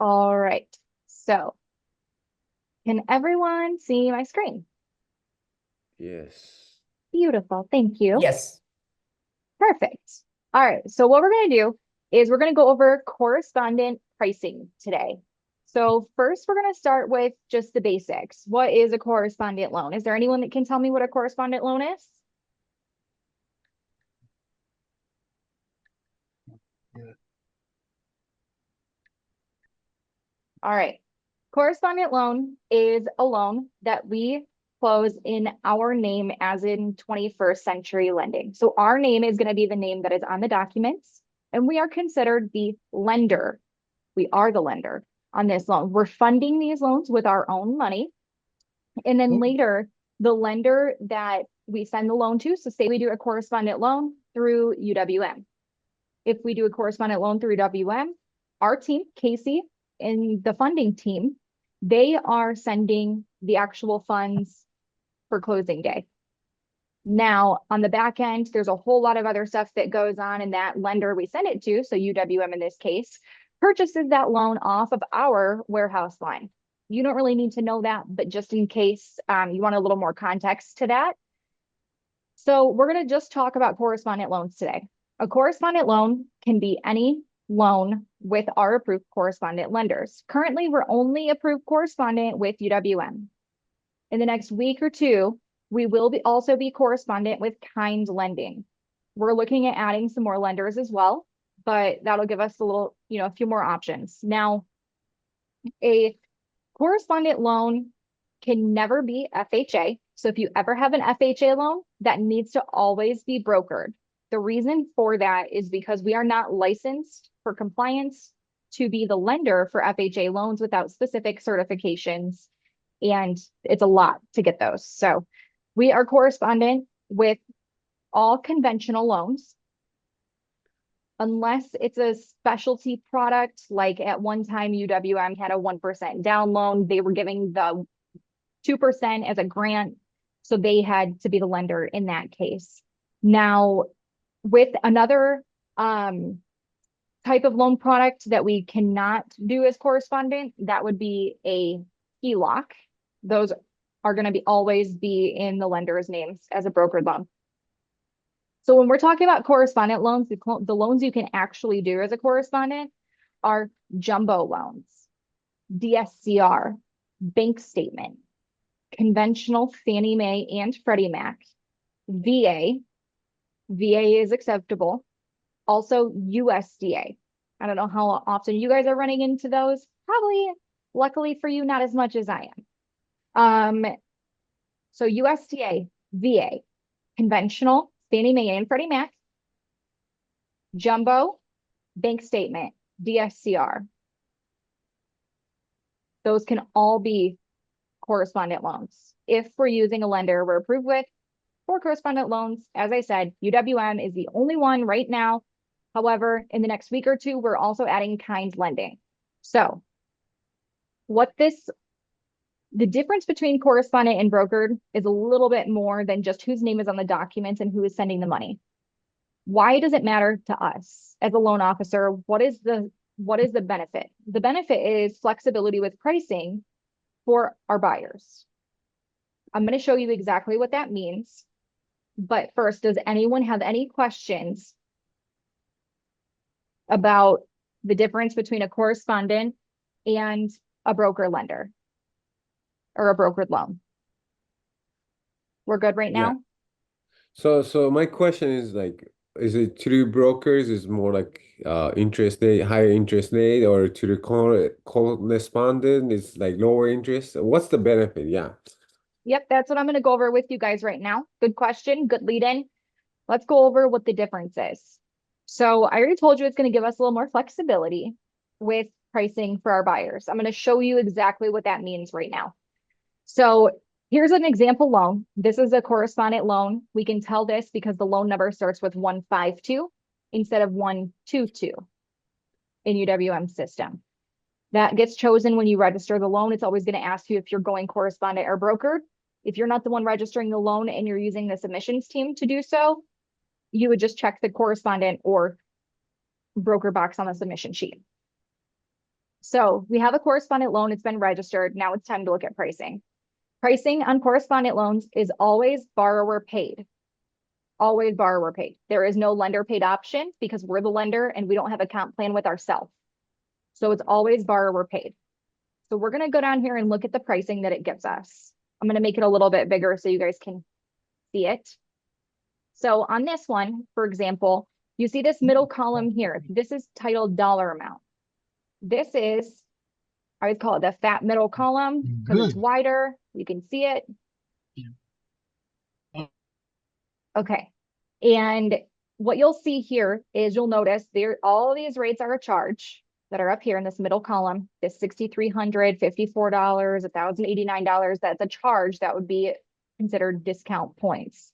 All right. So can everyone see my screen? Yes. Beautiful. Thank you. Yes. Perfect. All right. So what we're going to do is we're going to go over correspondent pricing today. So first, we're going to start with just the basics. What is a correspondent loan? Is there anyone that can tell me what a correspondent loan is? Yeah. All right. Correspondent loan is a loan that we close in our name as in 21st century lending. So our name is going to be the name that is on the documents, and we are considered the lender. We are the lender on this loan. We're funding these loans with our own money. And then later, the lender that we send the loan to, so say we do a correspondent loan through UWM. If we do a correspondent loan through WM, our team, Casey, and the funding team, they are sending the actual funds for closing day. Now, on the back end, there's a whole lot of other stuff that goes on, and that lender we send it to, so UWM in this case, purchases that loan off of our warehouse line. You don't really need to know that, but just in case you want a little more context to that. So we're going to just talk about correspondent loans today. A correspondent loan can be any loan with our approved correspondent lenders. Currently, we're only approved correspondent with UWM. In the next week or two, we will also be correspondent with Kind Lending. We're looking at adding some more lenders as well, but that'll give us a few more options. Now, a correspondent loan can never be FHA. So if you ever have an FHA loan, that needs to always be brokered. The reason for that is because we are not licensed for compliance to be the lender for FHA loans without specific certifications. And it's a lot to get those. So we are correspondent with all conventional loans, unless it's a specialty product. Like at one time, UWM had a 1% down loan. They were giving the 2% as a grant. So they had to be the lender in that case. Now, with another type of loan product that we cannot do as correspondent, that would be a HELOC. Those are going to be always be in the lender's names as a brokered loan. So when we're talking about correspondent loans, the loans you can actually do as a correspondent are jumbo loans, DSCR, bank statement, conventional Fannie Mae and Freddie Mac, VA. VA is acceptable. Also USDA. I don't know how often you guys are running into those. Probably, luckily for you, not as much as I am. So USDA, VA, conventional Fannie Mae and Freddie Mac, jumbo, bank statement, DSCR. Those can all be correspondent loans. If we're using a lender we're approved with for correspondent loans, as I said, UWM is the only one right now. However, in the next week or two, we're also adding Kind Lending. So the difference between correspondent and brokered is a little bit more than just whose name is on the documents and who is sending the money. Why does it matter to us as a loan officer? What is the benefit? The benefit is flexibility with pricing for our buyers. I'm going to show you exactly what that means. But first, does anyone have any questions about the difference between a correspondent and a broker lender or a brokered loan? We're good right Yeah. now? So my question is like, is it through brokers is more like interest rate, higher interest rate, or to the correspondent is like lower interest? What's the benefit? Yeah. Yep, that's what I'm going to go over with you guys right now. Good question, good lead in. Let's go over what the difference is. So I already told you it's going to give us a little more flexibility with pricing for our buyers. I'm going to show you exactly what that means right now. So here's an example loan. This is a correspondent loan. We can tell this because the loan number starts with 152 instead of 122 in UWM system. That gets chosen when you register the loan. It's always going to ask you if you're going correspondent or brokered. If you're not the one registering the loan and you're using the submissions team to do so, you would just check the correspondent or broker box on the submission sheet. So we have a correspondent loan. It's been registered. Now it's time to look at pricing. Pricing on correspondent loans is always borrower paid. Always borrower paid. There is no lender paid option because we're the lender and we don't have a comp plan with ourselves. So it's always borrower paid. So we're going to go down here and look at the pricing that it gives us. I'm going to make it a little bit bigger so you guys can see it. So on this one, for example, you see this middle column here. This is titled dollar amount. This is, I would call it the fat middle column because it's Good. wider. You can see it. Yeah. Okay. And what you'll see here is you'll notice there all of these rates are a charge that are up here in this middle column. This $6,300, $54, $1,089, that's a charge that would be considered discount points.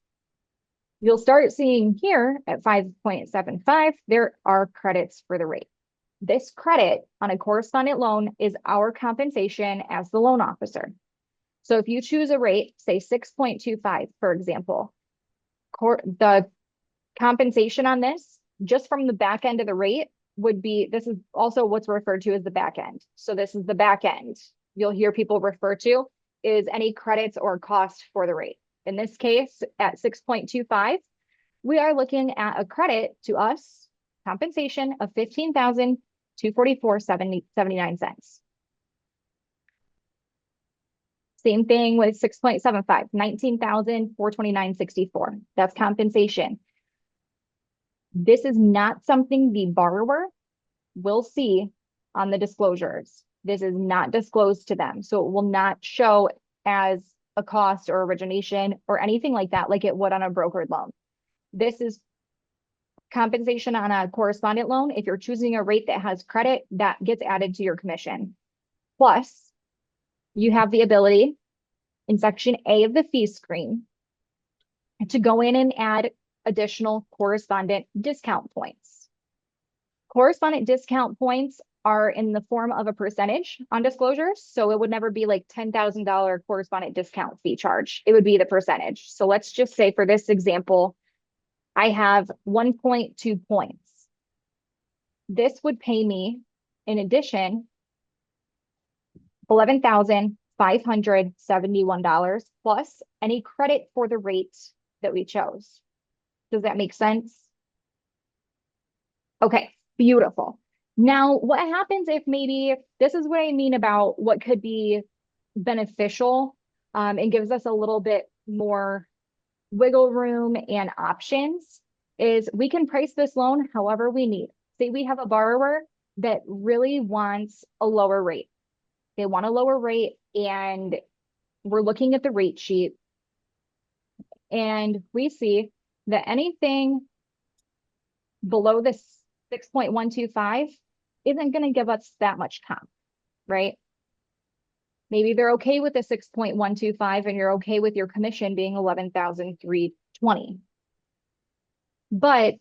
You'll start seeing here at 5.75, there are credits for the rate. This credit on a correspondent loan is our compensation as the loan officer. So if you choose a rate, say 6.25, for example, the compensation on this, just from the back end of the rate, would be, this is also what's referred to as the back end. So this is the back end. You'll hear people refer to is any credits or cost for the rate. In this case, at 6.25, we are looking at a credit to us, compensation of $15,244.79. Same thing with 6.75, $19,429.64. That's compensation. This is not something the borrower will see on the disclosures. This is not disclosed to them. So it will not show as a cost or origination or anything like that, like it would on a brokered loan. This is compensation on a correspondent loan. If you're choosing a rate that has credit, that gets added to your commission. Plus, you have the ability in section A of the fee screen to go in and add additional correspondent discount points. Correspondent discount points are in the form of a percentage on disclosures. So it would never be like $10,000 correspondent discount fee charge. It would be the percentage. So let's just say for this example, I have 1.2 points. This would pay me, in addition, $11,571 plus any credit for the rate that we chose. Does that make sense? Okay, beautiful. Now, what happens if maybe, this is what I mean about what could be beneficial and gives us a little bit more wiggle room and options, is we can price this loan however we need. Say we have a borrower that really wants a lower rate. They want a lower rate and we're looking at the rate sheet and we see that anything below this 6.125 isn't going to give us that much comp, right? Maybe they're okay with the 6.125 and you're okay with your commission being 11,320. But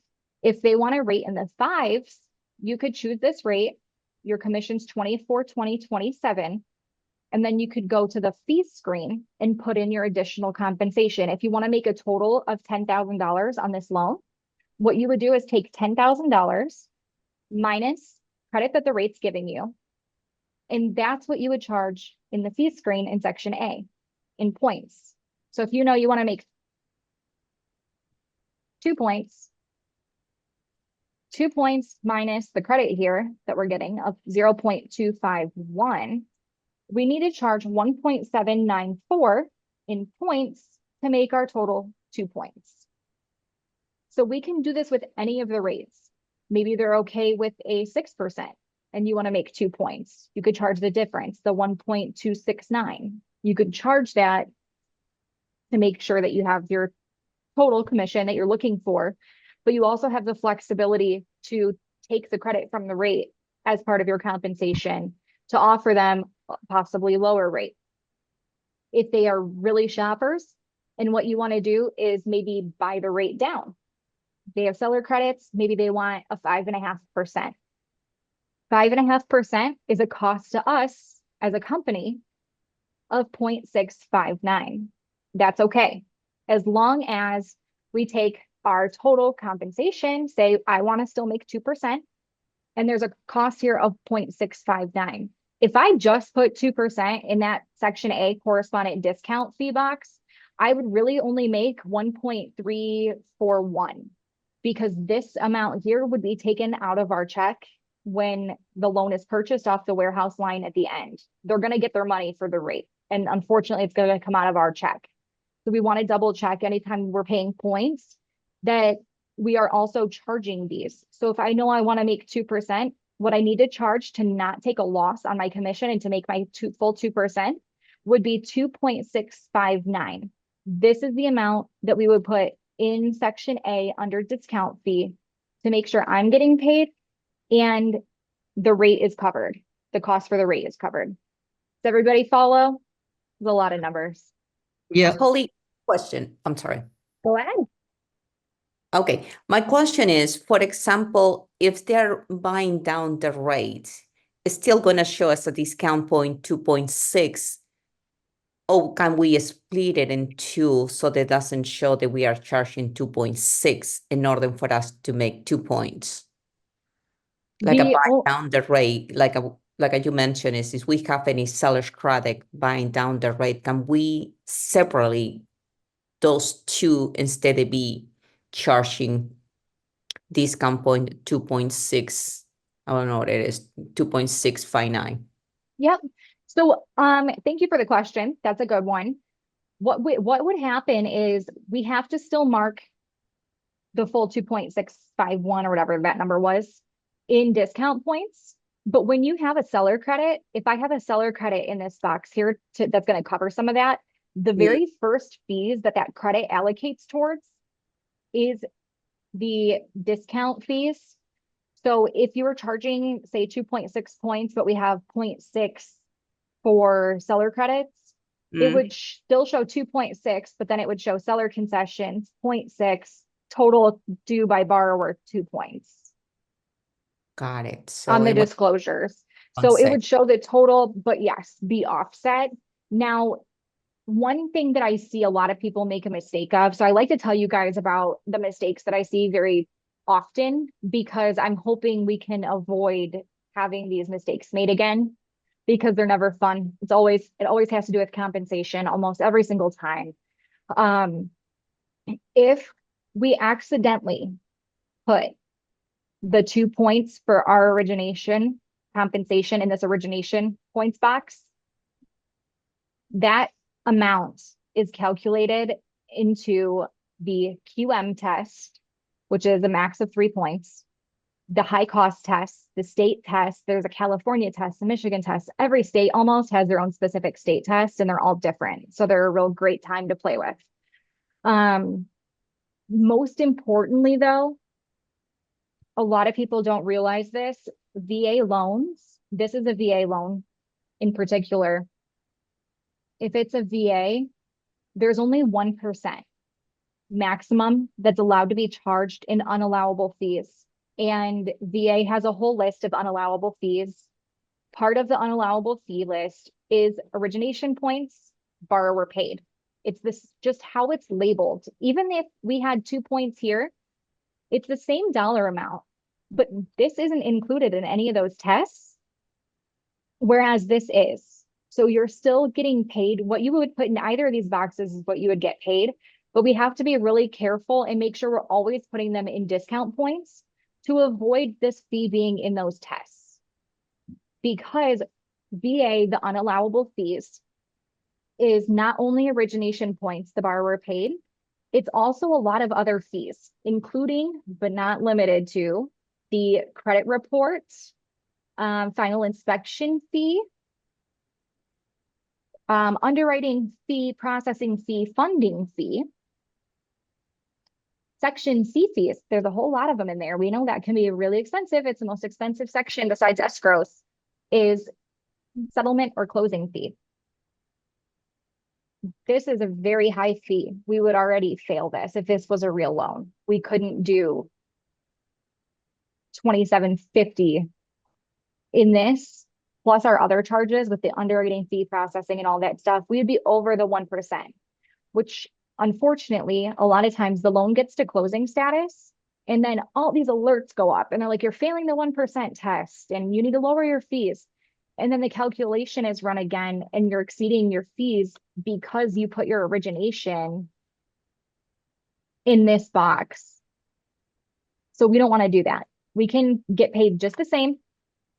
if they want a rate in the fives, you could choose this rate. Your commission's 24.20.27, and then you could go to the fee screen and put in your additional compensation. If you want to make a total of $10,000 on this loan, what you would do is take $10,000 minus credit that the rate's giving you. And that's what you would charge in the fee screen in section A in points. So if you know you want to make 2 points, 2 points minus the credit here that we're getting of 0.251, we need to charge 1.794 in points to make our total 2 points. So we can do this with any of the rates. Maybe they're okay with a 6% and you want to make 2 points. You could charge the difference, the 1.269. You could charge that to make sure that you have your total commission that you're looking for, but you also have the flexibility to take the credit from the rate as part of your compensation to offer them possibly lower rate. If they are really shoppers and what you want to do is maybe buy the rate down. They have seller credits, maybe they want a 5.5%. 5.5% is a cost to us as a company of 0.659. That's okay. As long as we take our total compensation, say I want to still make 2%, and there's a cost here of 0.659. If I just put 2% in that section A correspondent discount fee box, I would really only make 1.341 because this amount here would be taken out of our check when the loan is purchased off the warehouse line at the end. They're going to get their money for the rate. And unfortunately, it's going to come out of our check. So we want to double check anytime we're paying points that we are also charging these. So if I know I want to make 2%, what I need to charge to not take a loss on my commission and to make my full 2% would be 2.659. This is the amount that we would put in section A under discount fee to make sure I'm getting paid and the rate is covered. The cost for the rate is covered. Does everybody follow? There's a lot of numbers. Yeah. Holy question. I'm sorry. Go ahead. Okay. My question is, for example, if they're buying down the rate, it's still going to show us a discount point 2.6. Or can we split it in two so that it doesn't show that we are charging 2.6 in order for us to make 2 points? Like a buy down the rate, like you mentioned, is if we have any seller's credit buying down the rate, can we separately those two instead of be charging discount point 2.6? I don't know what it is, 2.659. Yep. So thank you for the question. That's a good one. What would happen is we have to still mark the full 2.651 or whatever that number was in discount points. But when you have a seller credit, if I have a seller credit in this box here that's going to cover some of that, the very first fees that credit allocates towards is the discount fees. So if you were charging, say, 2.6 points, but we have 0.6 for seller credits, it would still show 2.6, but then it would show seller concessions, 0.6, total due by borrower, 2 points. Got it. So on the disclosures. So it would show the total, but yes, be offset. Now, one thing that I see a lot of people make a mistake of, so I like to tell you guys about the mistakes that I see very often because I'm hoping we can avoid having these mistakes made again because they're never fun. It always has to do with compensation almost every single time. If we accidentally put the 2 points for our origination compensation in this origination points box, that amount is calculated into the QM test, which is a max of 3 points, the high cost test, the state test, there's a California test, a Michigan test. Every state almost has their own specific state test and they're all different. So they're a real great time to play with. Most importantly though, a lot of people don't realize this. VA loans, this is a VA loan in particular. If it's a VA, there's only 1% maximum that's allowed to be charged in unallowable fees. And VA has a whole list of unallowable fees. Part of the unallowable fee list is origination points, borrower paid. It's this just how it's labeled. Even if we had 2 points here, it's the same dollar amount, but this isn't included in any of those tests, whereas this is. So you're still getting paid. What you would put in either of these boxes is what you would get paid, but we have to be really careful and make sure we're always putting them in discount points to avoid this fee being in those tests. Because VA, the unallowable fees, is not only origination points the borrower paid, it's also a lot of other fees, including, but not limited to, the credit report, final inspection fee, underwriting fee, processing fee, funding fee, section C fees. There's a whole lot of them in there. We know that can be really expensive. It's the most expensive section besides escrows is settlement or closing fee. This is a very high fee. We would already fail this if this was a real loan. We couldn't do $27.50 in this, plus our other charges with the underwriting fee processing and all that stuff. We would be over the 1%, which unfortunately, a lot of times the loan gets to closing status And then all these alerts go up and they're like, you're failing the 1% test and you need to lower your fees. And then the calculation is run again and you're exceeding your fees because you put your origination in this box. So we don't want to do that. We can get paid just the same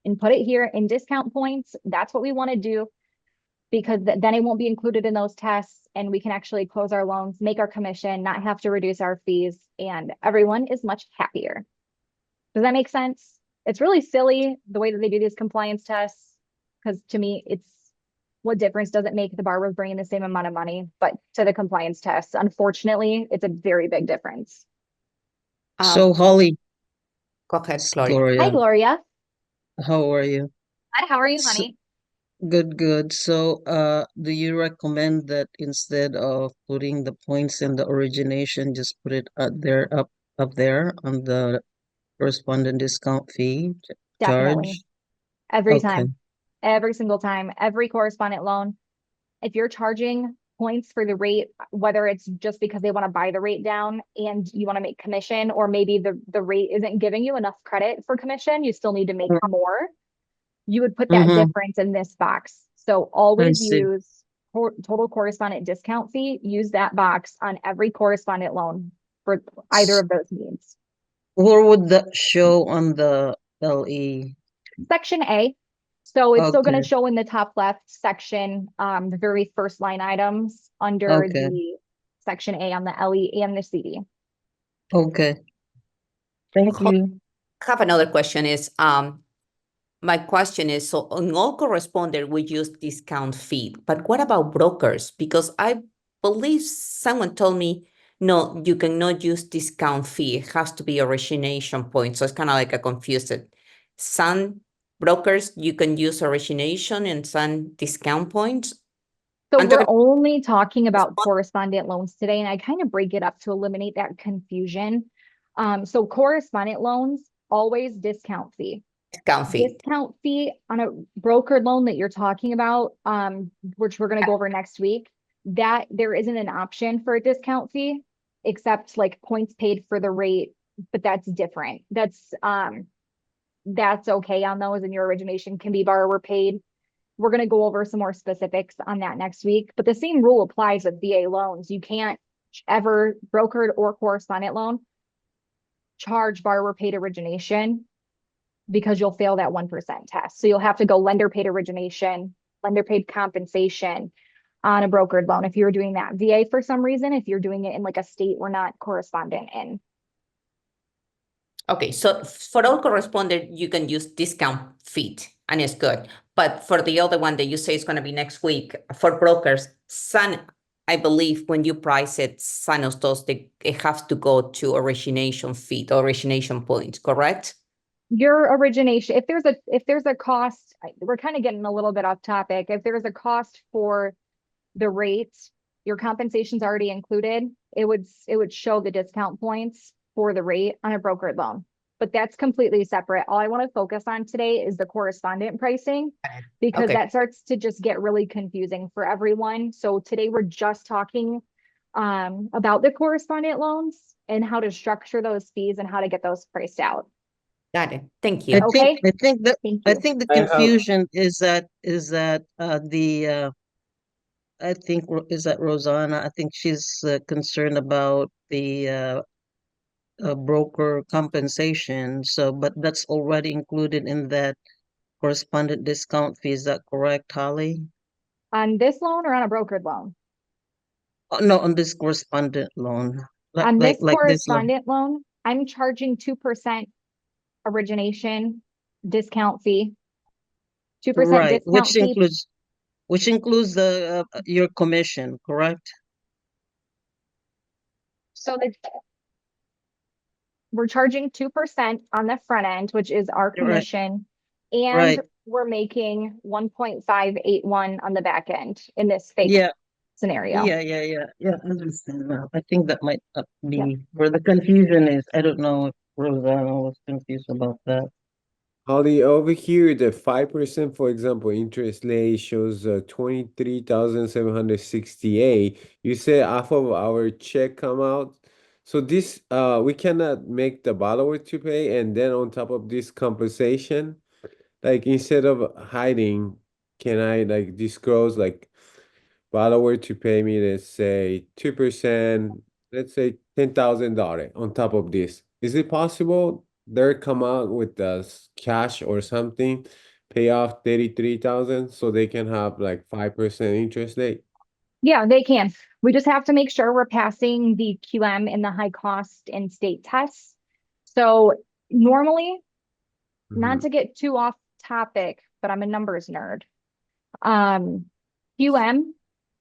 and put it here in discount points. That's what we want to do because then it won't be included in those tests and we can actually close our loans, make our commission, not have to reduce our fees, and everyone is much happier. Does that make sense? It's really silly the way that they do these compliance tests because to me, it's what difference does it make if the borrower's bringing the same amount of money, but to the compliance tests, unfortunately, it's a very big difference. So Holly, Go ahead, it's Gloria. Hi, Gloria, Gloria. how are you? Hi, how are you, So- honey? Good, good. So, do you recommend that instead of putting the points in the origination, just put it up there on the correspondent discount fee Definitely. charge? Every Okay. time, every single time, every correspondent loan. If you're charging points for the rate, whether it's just because they want to buy the rate down and you want to make commission, or maybe the rate isn't giving you enough credit for commission, you still need to make more, you would put that Mm-hmm. difference in this box. So I always see. use total correspondent discount fee, use that box on every correspondent loan for either of those needs. Where would that show on the LE? Section A. So it's still going Okay, to show in the top left section, the very first line items under okay, the section A on the LE and the CD. okay. Thank you. Have another question is, my question is, so on all correspondent, we use discount fee, but what about brokers? Because I believe someone told me, no, you cannot use discount fee. It has to be origination point. So it's kind of like a confused. Some brokers, you can use origination and some discount points. So I'm we're talking only talking about correspondent loans today, and I kind of break it up to eliminate that confusion. So correspondent loans, always discount fee. discount fee. Discount fee on a brokered loan that you're talking about, which we're gonna go over next week, that there isn't an option for a discount fee, except like points paid for the rate, but that's different. That's okay on those, and your origination can be borrower paid. We're gonna go over some more specifics on that next week, but the same rule applies with VA loans. You can't ever brokered or correspondent loan charge borrower paid origination because you'll fail that 1% test. So you'll have to go lender paid origination, lender paid compensation on a brokered loan. If you're doing that VA for some reason, if you're doing it in like a state we're not correspondent in. Okay, so for all correspondent, you can use discount fee and it's good. But for the other one that you say is going to be next week, for brokers, some, I believe when you price it, some of those, it has to go to origination fee, origination points, correct? Your origination, if there's a cost, we're kind of getting a little bit off topic. If there's a cost for the rate, your compensation's already included, it would show the discount points for the rate on a brokered loan. But that's completely separate. All I want to focus on today is the correspondent pricing because Okay. that starts to just get really confusing for everyone. So today we're just talking about the correspondent loans and how to structure those fees and how to get those priced out. Got it. Thank I you. Okay. think that Thank I you. think the I have confusion is that the I think is that Rosanna. I think she's concerned about the broker compensation. So, but that's already included in that correspondent discount fee. Is that correct, Holly? On this loan or on a brokered loan? Oh, no, on this correspondent loan, On this like this loan. correspondent loan, I'm charging 2% origination discount fee. 2% Right, discount fee. which includes the your commission, correct? So we're charging 2% on the front end, which is our Right, commission. And right. we're making 1.581 on the back end in this fake Yeah, scenario. yeah. I understand now. I think that might be Yeah. where the confusion is. I don't know if Rosanna was confused about that. Holly, over here, the 5%, for example, interest rate shows 23,768. You said half of our check come out. So this we cannot make the borrower to pay, and then on top of this compensation, like instead of hiding, can I like disclose like borrower to pay me, let's say 2%, let's say $10,000 on top of this. Is it possible they come out with the cash or something, pay off 33,000 so they can have like 5% interest rate? Yeah, they can. We just have to make sure we're passing the QM and the high cost and state tests. So normally, not Mhm. to get too off topic, but I'm a numbers nerd. QM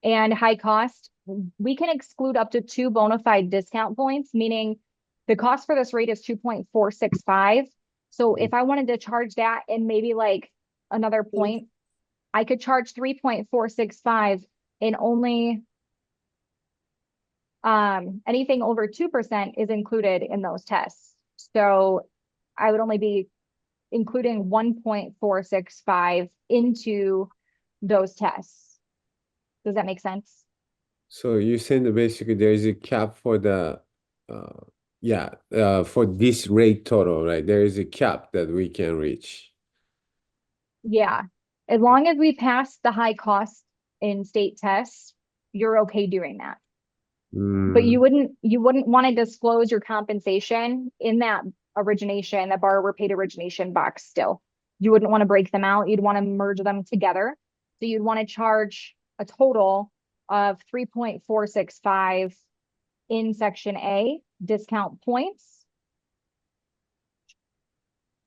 and high cost, we can exclude up to 2 bona fide discount points, meaning the cost for this rate is 2.465. So if I wanted to charge that and maybe like another point, I could charge 3.465 and only anything over 2% is included in those tests. So I would only be including 1.465 into those tests. Does that make sense? So you're saying that basically there is a cap for the for this rate total, right? There is a cap that we can reach. Yeah. As long as we pass the high cost in state tests, you're okay doing that. But Mm, you wouldn't want to disclose your compensation in that origination, that borrower paid origination box still. You wouldn't want to break them out. You'd want to merge them together. So you'd want to charge a total of 3.465 in section A discount points.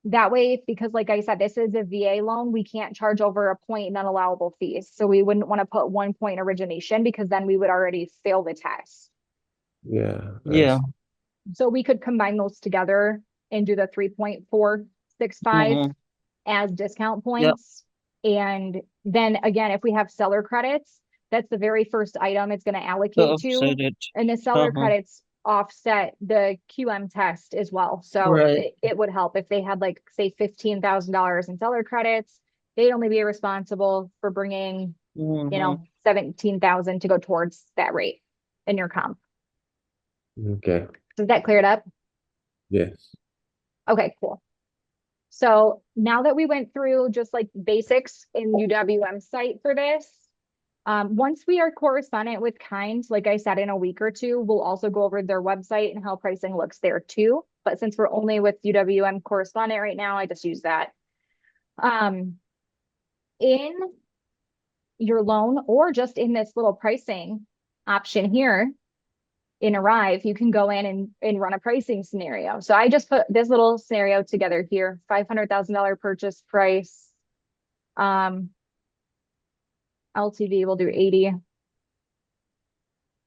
That way, because like I said, this is a VA loan, we can't charge over a point in unallowable fees. So we wouldn't want to put 1 point origination because then we would already fail the test. yeah, I Yeah. see. So we could combine those together and do the 3.465 Mm-hmm. as discount Yep. points. And then again, if we have seller credits, that's the very first item it's going to To allocate to. offset it. And the seller Uh-huh. credits offset the QM test as well. So Right. it would help if they had like, say, $15,000 in seller credits, they'd only be responsible for bringing, Mm-hmm. 17,000 to go towards that rate in your comp. Okay. Does that clear it up? Yes. Okay, cool. So now that we went through just like basics in UWM site for this, once we are correspondent with Kind, like I said, in a week or two, we'll also go over their website and how pricing looks there too. But since we're only with UWM correspondent right now, I just use that. In your loan or just in this little pricing option here, in Arrive, you can go in and run a pricing scenario. So I just put this little scenario together here, $500,000 purchase price. LTV will do 80.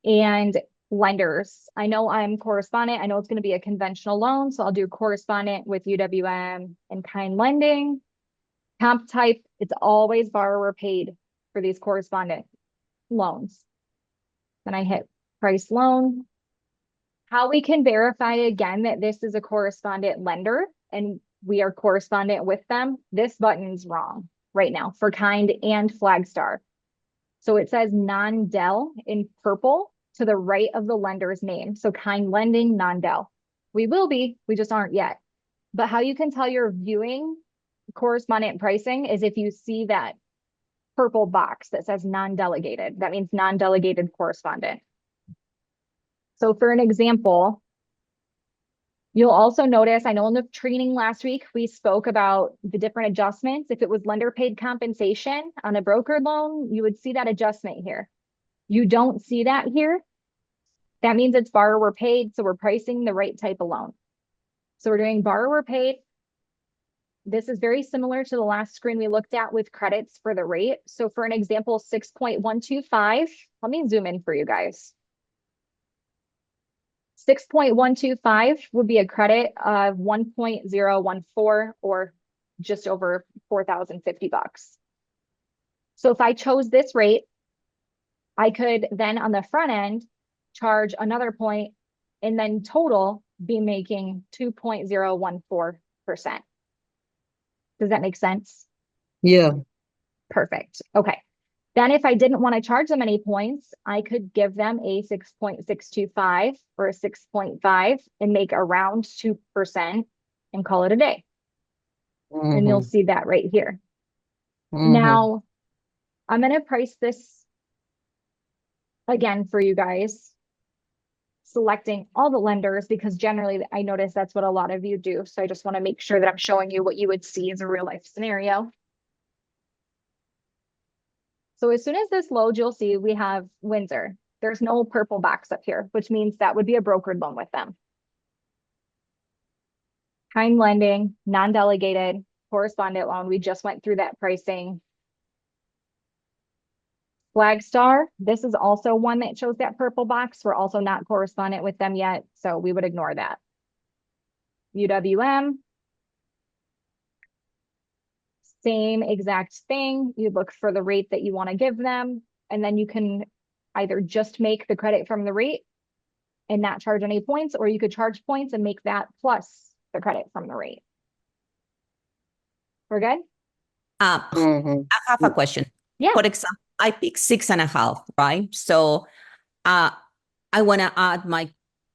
And lenders. I know I'm correspondent. I know it's going to be a conventional loan, so I'll do correspondent with UWM and Kind Lending. Comp type, it's always borrower paid for these correspondent loans. Then I hit price loan. How we can verify again that this is a correspondent lender and we are correspondent with them, this button's wrong right now for Kind and Flagstar. So it says non-del in purple to the right of the lender's name. So Kind Lending, non-del. We will be, we just aren't yet. But how you can tell you're viewing correspondent pricing is if you see that purple box that says non-delegated. That means non-delegated correspondent. So for an example, you'll also notice, I know in the training last week, we spoke about the different adjustments. If it was lender paid compensation on a brokered loan, you would see that adjustment here. You don't see that here. That means it's borrower paid, so we're pricing the right type of loan. So we're doing borrower paid. This is very similar to the last screen we looked at with credits for the rate. So for an example, 6.125, let me zoom in for you guys. 6.125 would be a credit of 1.014 or just over 4,050 bucks. So if I chose this rate, I could then on the front end charge another point and then total be making 2.014%. Does that make sense? Yeah. Perfect. Okay. Then if I didn't want to charge them any points, I could give them a 6.625 or a 6.5 and make around 2% and call it a day. And you'll see that right here. Now, I'm going to price this again for you guys, selecting all the lenders, because generally I notice that's what a lot of you do. So I just want to make sure that I'm showing you what you would see as a real life scenario. So as soon as this loads, you'll see we have Windsor. There's no purple box up here, which means that would be a brokered loan with them. Time lending, non-delegated, correspondent loan. We just went through that pricing. Flagstar, this is also one that shows that purple box. We're also not correspondent with them yet, so we would ignore that. UWM, same exact thing. You look for the rate that you want to give them, and then you can either just make the credit from the rate and not charge any points, or you could charge points and make that plus the credit from the rate. We're good? I have a question. Yeah. For example, I pick 6.5, right? So I want to add my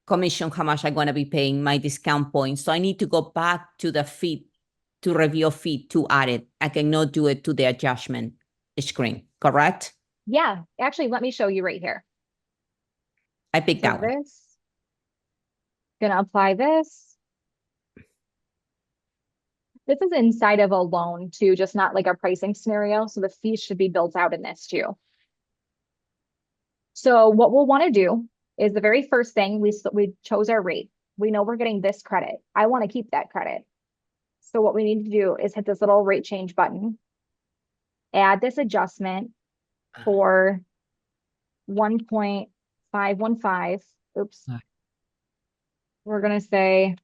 commission, how much I'm going to be paying, my discount points. So I need to go back to the feed, to review feed to add it. I cannot do it to the adjustment screen, correct? Yeah, actually, let me show you right here. I picked that one. This, gonna apply this. This is inside of a loan too, just not like a pricing scenario. So the fees should be built out in this too. So what we'll want to do is the very first thing we chose our rate. We know we're getting this credit. I want to keep that credit. So what we need to do is hit this little rate change button, add this adjustment for 1.515. Oops. We're going to say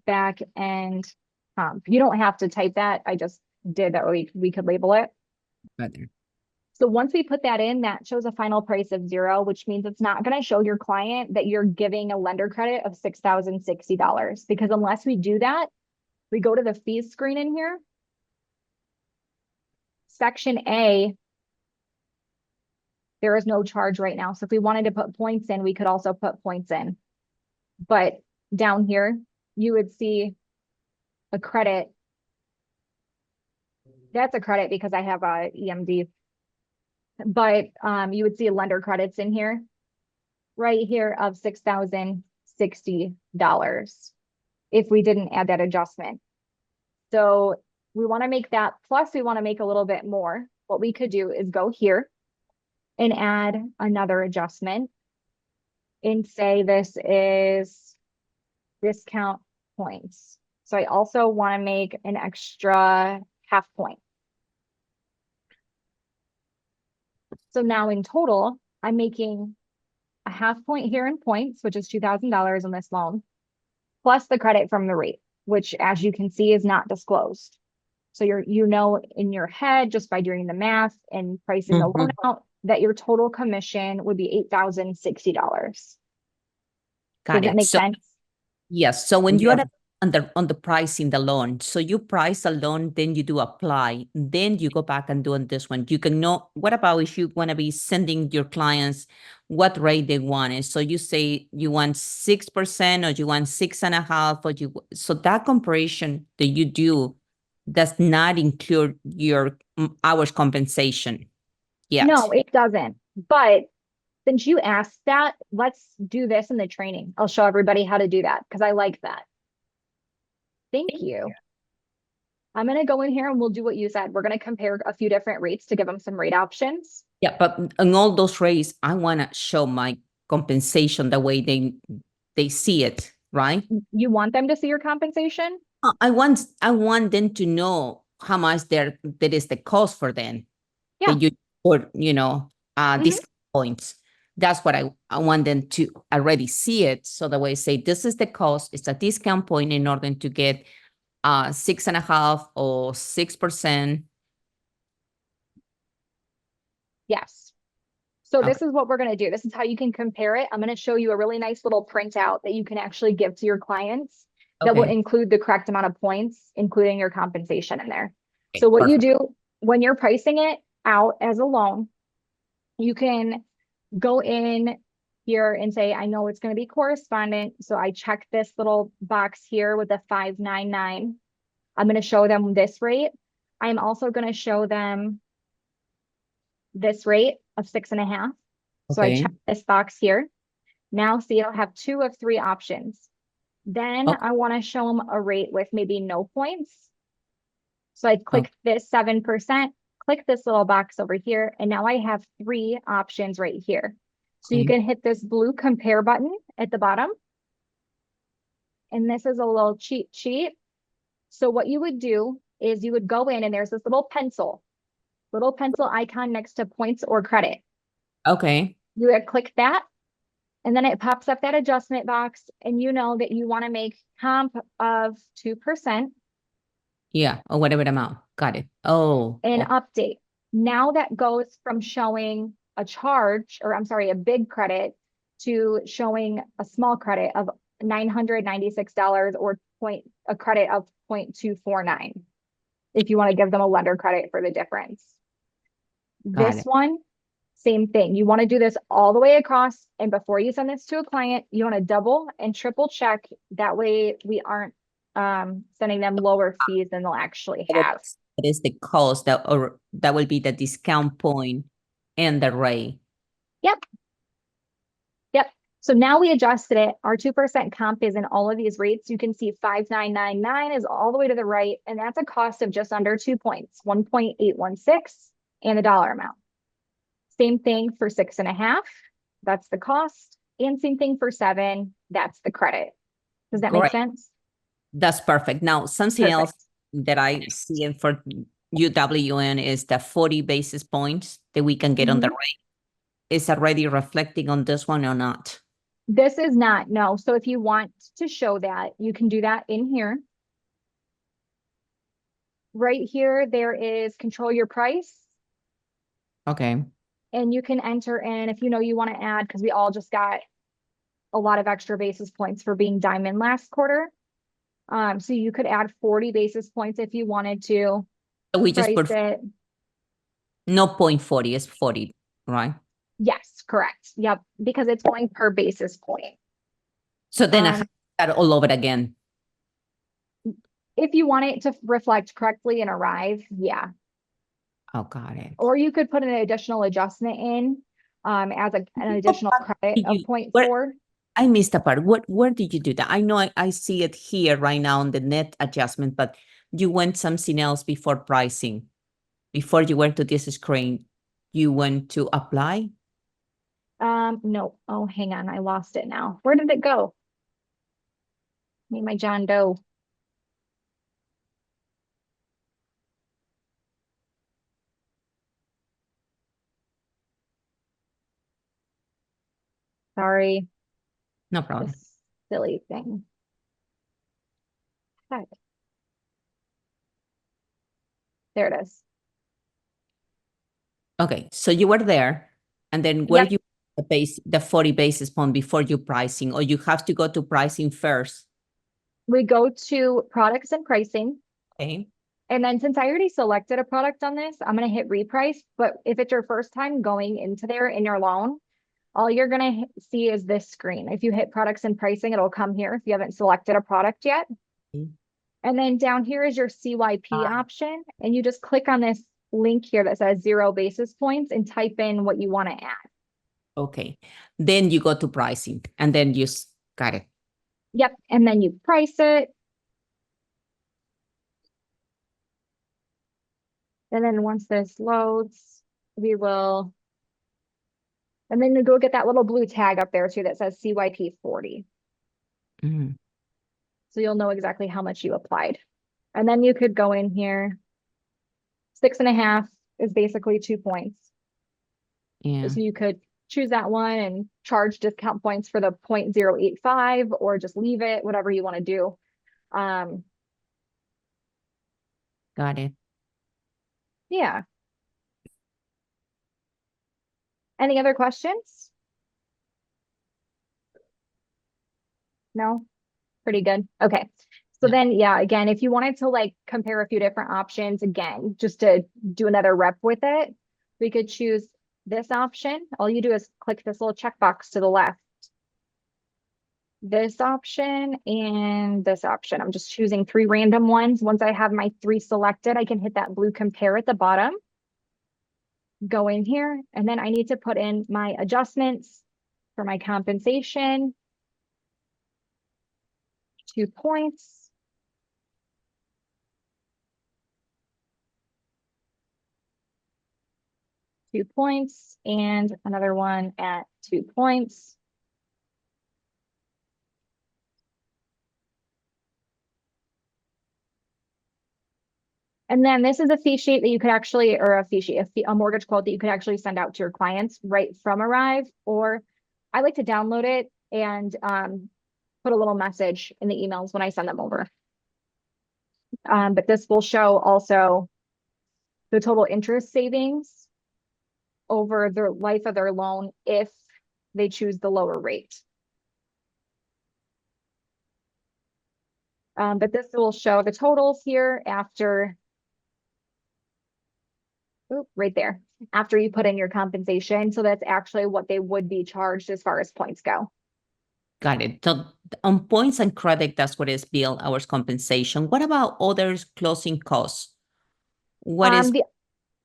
back end comp. You don't have to type that. I just did that. We could label it. Better. So once we put that in, that shows a final price of 0, which means it's not going to show your client that you're giving a lender credit of $6,060, because unless we do that, we go to the fees screen in here. Section A, there is no charge right now. So if we wanted to put points in, we could also put points in. But down here, you would see a credit. That's a credit because I have a EMD. But you would see lender credits in here, right here, of $6,060 if we didn't add that adjustment. So we want to make that, plus we want to make a little bit more. What we could do is go here and add another adjustment and say this is discount points. So I also want to make an extra half point. So now in total, I'm making a half point here in points, which is $2,000 on this loan, plus the credit from the rate, which as you can see is not disclosed. So you know in your head, just by doing the math and pricing the loan out, that your total commission would be $8,060. Got Does that it. make So sense? yes. So when Yeah. you're on the pricing the loan, so you price a loan, then you do apply, then you go back and do on this one. You can know, what about if you want to be sending your clients what rate they want? And so you say you want 6% or you want 6.5, or so that comparison that you do does not include your hours compensation yet. No, it doesn't. But since you asked that, let's do this in the training. I'll show everybody how to do that because I like that. Thank you. I'm going to go in here and we'll do what you said. We're going to compare a few different rates to give them some rate options. Yeah, but on all those rates, I want to show my compensation the way they see it, right? You want them to see your compensation? I want them to know how much that is the cost for them. Yeah. That you, or these points. That's what I want them to already see it. So the way say this is the cost, it's a discount point in order to get 6.5 or 6%. Yes. So this is what we're going to do. This is how you can compare it. I'm going to show you a really nice little printout that you can actually give to your clients that will include the correct amount of points, including your compensation in there. So what you do when you're pricing it, out as a loan, you can go in here and say, I know it's going to be correspondent. So I check this little box here with the 599. I'm going to show them this rate. I'm also going to show them this rate of 6.5. So I Okay. check this box here. Now see, I'll have 2 of 3 options. Then Oh. I want to show them a rate with maybe no points. So I click this 7%, click this little box over here, and now I have 3 options right here. So you Okay. can hit this blue compare button at the bottom. And this is a little cheat sheet. So what you would do is you would go in and there's this little pencil icon next to points or credit. Okay. You would click that, and then it pops up that adjustment box, and you know that you want to make comp of 2% Yeah, or whatever amount. Got it. Oh, and oh, update. Now that goes from showing a charge, or I'm sorry, a big credit to showing a small credit of $996 or a credit of 0.249. If you want to give them a lender credit for the difference. got This it. one, same thing. You want to do this all the way across. And before you send this to a client, you want to double and triple check. That way we aren't sending them lower fees than they'll actually have. That is the cost that, or that will be the discount point and the rate. Yep. Yep. So now we adjusted it. Our 2% comp is in all of these rates. You can see 5,999 is all the way to the right. And that's a cost of just under 2 points, 1.816 and the dollar amount. Same thing for 6.5. That's the cost. And same thing for 7. That's the credit. Does that make Great. sense? That's perfect. Now, something else Perfect. that I see in for UWN is the 40 basis points that we can get on the Mhm. rate. Is already reflecting on this one or not? This is not, no. So if you want to show that, you can do that in here. Right here, there is control your price. Okay. And you can enter in if you know you want to add, because we all just got a lot of extra basis points for being diamond last quarter. So you could add 40 basis points if you wanted to. So we just Price put it. no 0.40, it's 40, right? Yes, correct. Yep, because it's going per basis point. So then I have Um, to start all over again. If you want it to reflect correctly and arrive, yeah. Oh, got it. Or you could put an additional adjustment in as an additional credit Did of you- 0.4. I missed a part. Where did you do that? I know I see it here right now on the net adjustment, but you went something else before pricing. Before you went to this screen, you went to apply? No. Oh, hang on. I lost it now. Where did it go? Need my John Doe. Sorry, No problem. this silly thing. Heck. There it is. Okay, so you were there, and then where Yep. you the 40 basis point before you pricing, or you have to go to pricing first? We go to products and pricing. Okay. And then since I already selected a product on this, I'm going to hit reprice. But if it's your first time going into there in your loan, all you're going to see is this screen. If you hit products and pricing, it'll come here if you haven't selected a product yet. Mhm. And then down here is your CYP option. And you just click on this link here that says 0 basis points and type in what you want to add. Okay, then you go to pricing, and then you got it. Yep. And then you price it. And then once this loads, we will, and then you go get that little blue tag up there too that says CYP 40. Mhm. So you'll know exactly how much you applied. And then you could go in here. 6.5 is basically 2 points. Yeah, So you could choose that one and charge discount points for the 0.085 or just leave it, whatever you want to do. got it. Yeah. Any other questions? No? Pretty good. Okay. So Yeah. then, yeah, again, if you wanted to like compare a few different options, again, just to do another rep with it, We could choose this option. All you do is click this little checkbox to the left. This option and this option. I'm just choosing 3 random ones. Once I have my 3 selected, I can hit that blue compare at the bottom. Go in here, and then I need to put in my adjustments for my compensation. 2 points. Two points, and another one at 2 points. And then this is a fee sheet that you could actually, or a fee sheet, a mortgage quote that you could actually send out to your clients right from Arrive, or I like to download it and put a little message in the emails when I send them over. But this will show also the total interest savings over the life of their loan if they choose the lower rate. But this will show the totals here after, right there, after you put in your compensation. So that's actually what they would be charged as far as points go. Got it. So on points and credit, that's what is bill hours compensation. What about others closing costs? What is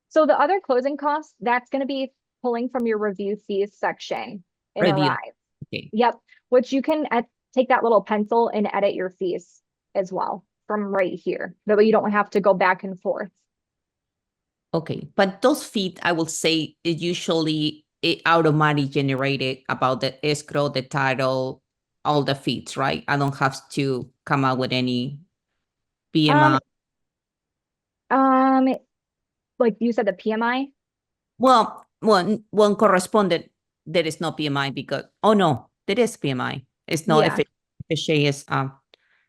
So the other closing costs, that's going to be pulling from your review fees section in review? Arrive. Okay. Yep, which you can take that little pencil and edit your fees as well from right here. That way you don't have to go back and forth. Okay, but those fees, I will say, it usually automatically generated about the escrow, the title, all the fees, right? I don't have to come up with any PMI. Like you said, the PMI. Well, one correspondent, there is no PMI because, oh no, there is PMI. It's not Yeah. if she is,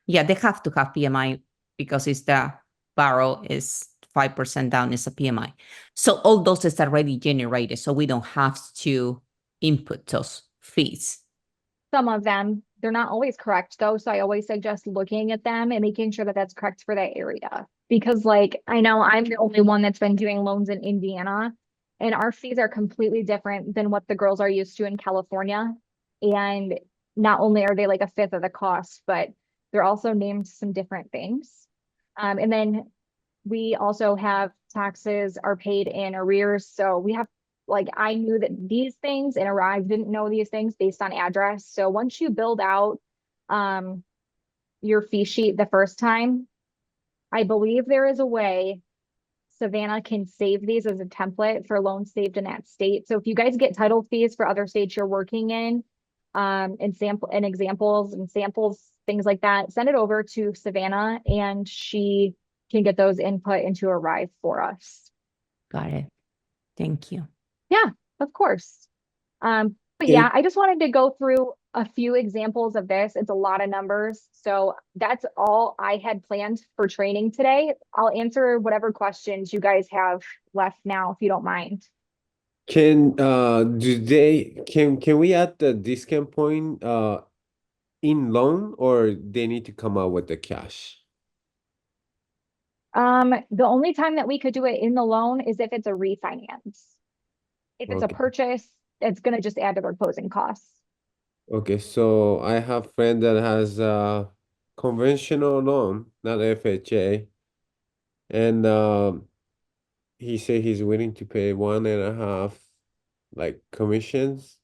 yeah, they have to have PMI because it's the borrow is 5% down is a PMI. So all those is already generated, so we don't have to input those fees. Some of them, they're not always correct though. So I always suggest looking at them and making sure that that's correct for that area. Because like, I know I'm the only one that's been doing loans in Indiana, and our fees are completely different than what the girls are used to in California. And not only are they like a fifth of the cost, but they're also named some different things. And then we also have taxes are paid in arrears. So we have, like, I knew that these things and Arrive didn't know these things based on address. So once you build out your fee sheet the first time, I believe there is a way Savannah can save these as a template for loans saved in that state. So if you guys get title fees for other states you're working in, and examples and samples, things like that, send it over to Savannah and she can get those input into Arrive for us. Got it. Thank you. Yeah, of course. But yeah, I just wanted to go through a few examples of this. It's a lot of numbers. So that's all I had planned for training today. I'll answer whatever questions you guys have left now, if you don't mind. Can we add the discount point in loan, or they need to come out with the cash? The only time that we could do it in the loan is if it's a refinance. If it's a Okay. purchase, it's gonna just add to their closing costs. Okay, so I have a friend that has a conventional loan, not FHA, and he said he's willing to pay 1.5 like commissions.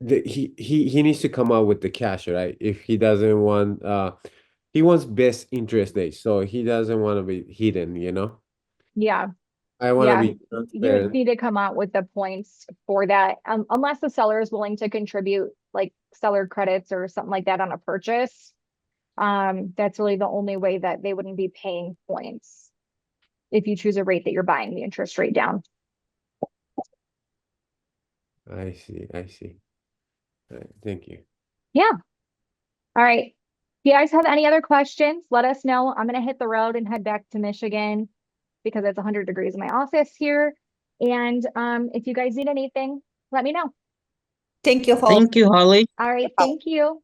He needs to come out with the cash, right? If he doesn't want he wants best interest rate, so he doesn't want to be hidden, you know? Yeah, I want to yeah. be You would transparent. need to come out with the points for that, unless the seller is willing to contribute like seller credits or something like that on a purchase. That's really the only way that they wouldn't be paying points if you choose a rate that you're buying the interest rate down. I see. All right, thank you. Yeah. All right. If you guys have any other questions, let us know. I'm gonna hit the road and head back to Michigan because it's 100 degrees in my office here. And if you guys need anything, let me know. Thank you, Hope. Thank you, Holly. All right. Thank you.